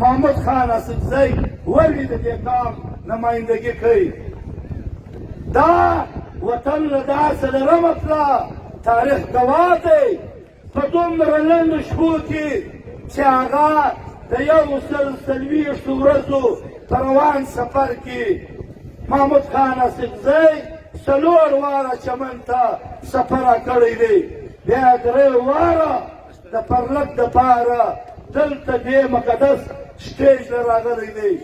محمود خان اسدزی ولې د دې قام نمایندګي کوي؟ دا وطن له داسې لرمه کړه، تاریخ ګواه دی په دومره لنډو شپو کې چې هغه د 140 ورځو په روان سفر کې محمود خان اسدزی 4 واره چمن ته سفر کړی دی، بیا 3 واره د پرلک دپاره دلته دې مقدس سټیج ته راغلی دی.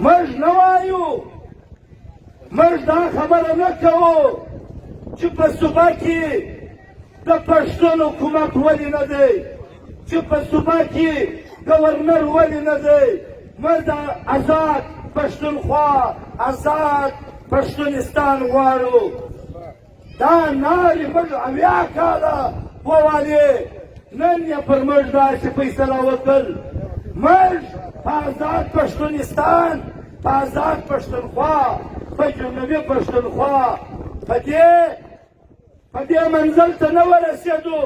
موږ نه وایو، موږ دا خبره نه کوو چې په صوبه کې د پښتون حکومت ولې نه دی، چې په صوبه کې ګورنر ولې نه دی. موږ د آزاد پښتونخوا، آزاد پښتونستان غواړو. دا نارې موږ 80 کاله ووالې، نن یې پر موږ داسې فیصله وکړ. موږ په آزاد پښتونستان، په آزاد پښتونخوا، په جنوبي پښتونخوا په دې منزل ته نه ورسېدو.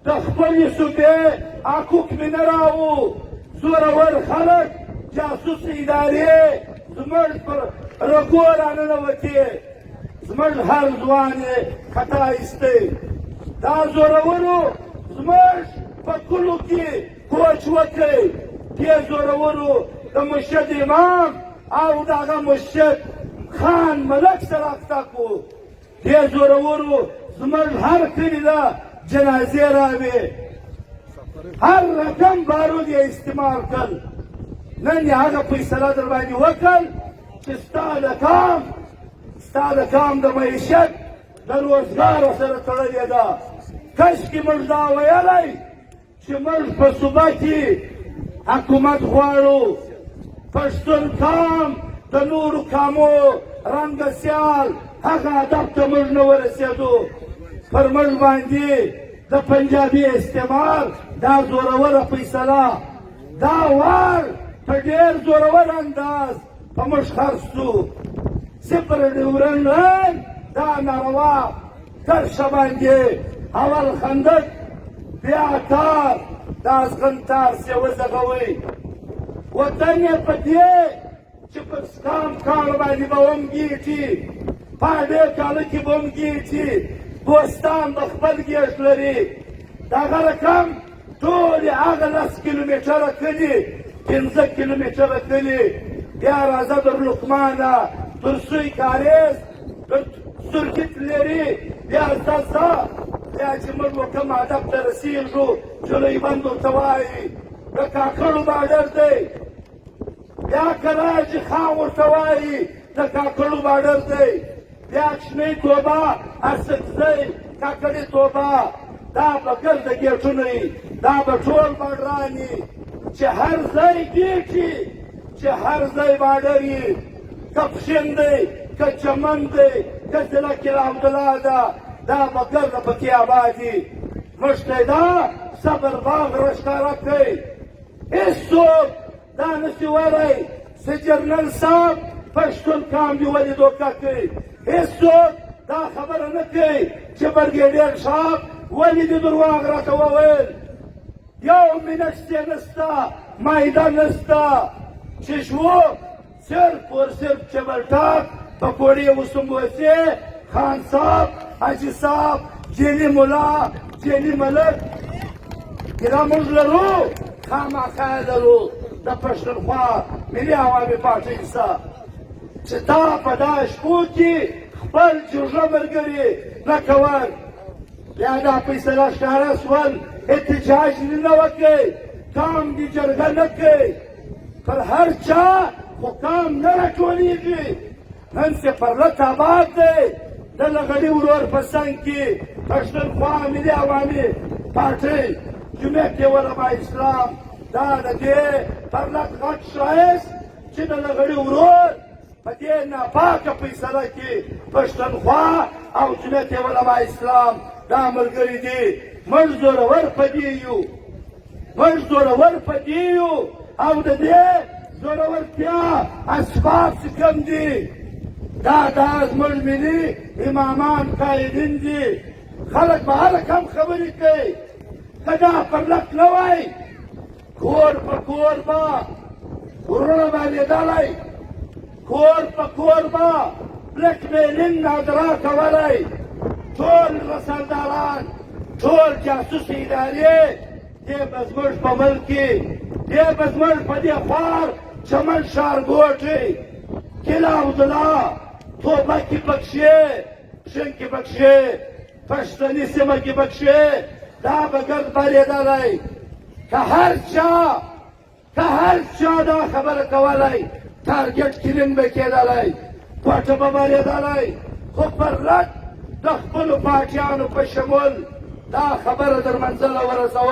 د خپلې صوبې حقوق مې نه راوو. زورور خلک، جاسوس ادارې زموږ پر رګو راننوتې، زموږ هر ځوان یې خطا ایستی. دا زورورو زموږ په کلو کې کوچ وکړی. دې زورورو د مرشد امام او د هغه مرشد خان ملک سره اخته کړو. دې زورورو زموږ هر کلي ته جنازې راوې، هر رقم بارود یې استعمال کړ. نن یې هغه فیصله در باندې وکړ چې ستا د قام د معیشت د روزګار سره تړلې ده. کاشکې موږ دا ویلی چې موږ په صوبه کې حکومت غواړو. پښتون قام د نورو قامو رنګه سیال هغه هدف ته موږ نه ورسېدو. پر موږ باندې د پنجابي استعمار دا زوروره فیصله، دا وار په ډېر زورور انداز په موږ خرڅ شو. صفر ډیورنډ لاین دا ناروا کرښه باندې اول خندق، بیا تار، دا ازغنتار سې وزغوئ. وطن یې په دې چې په سکام کال باندې به ومګېټي، په دې کاله کې به ومګېټي. بوستان به خپل ګېټ لري. دغه رقم ټولې هغه 10 کیلومتره کلي، 15 کیلومتره کلي، بیا راځه در لقمانه، تر سوی کاریز، تر سرکټ لري، بیا ځه بیا چې موږ به کوم هدف ته رسېږو جلوی بند ورته وایي. د کاکړو باډر دی، بیا کراچي خان ورته وایي د کاکړو باډر دی. بیا کشمۍ توبه، اسدزی، کاکړي توبه، دا به ګرده ګېټونه وي، دا به ټول باډران وي چې هر ځای ګېټي، چې هر ځای باډر وي. که پښین دی، که چمن دی، که ضلع کلا عبدالله ده، دا به ګرده پکې آباد وي. موږ ته یې دا صبر باغ راښکاره کوي. هېڅوک دا نشي ویلی چې جنرل صاحب پښتون قام دې ولې دوکه کوي. هېڅوک دا خبره نه کوي چې برګېډیر صاحب ولې دې درواغ راته وویل. یو منټ یې نشته، معده نشته چې شو صرف اور صرف چبلټاک، پکوړې و سموسې، خان صاحب، حاجي صاحب، جیلي ملا، جیلي ملک. دا موږ لرو، خامخا یې لرو د پښتونخوا ملي عوامي پارټۍ څخه چې تا په دا شپو کې خپل جوړه ملګري نه کول. بیا دا فیصله ښکاره شول احتجاج نه وکړئ، قام دې جرګه نه کوي. پر هر چا خو قام نه راټولېږي. نن سپرلت آباد دی، د لغړي ورور په څنګ کې پښتونخوا ملي عوامي پارټۍ جمعیت علماء اسلام دا د دې پرلت غټ ښایست چې د لغړي ورور په دې ناپاکه فیصله کې پښتونخوا او جمعیت علماء اسلام دا ملګري دي. موږ زورور په دې یو، موږ زورور په دې یو، او د دې زورورتیا اسباب چې کوم دي دا زموږ ملي امامان قایدین دي. خلک به هله کم خبرې کوي. که دا پرلک نه وای کور په کور به ورونه بندېدلی، کور په کور به بلک میلینګ نادرا کولی، ټول رسالداران، ټول جاسوس ادارې دې به زموږ په ملک کې، دې به زموږ په دې خوار چمن ښارګوټی کله عبدالله توبه کې پکښې، پښین کې پکښې، پښتني سیمه کې پکښې دا به ګرد بارېدلی. که هر چا دا خبره کولی تارګېټ کلین به کېدلی، کوټه به بارېدلی، خو پر رد د خپلو پاټیانو په شمول دا خبره در منزله ورسول.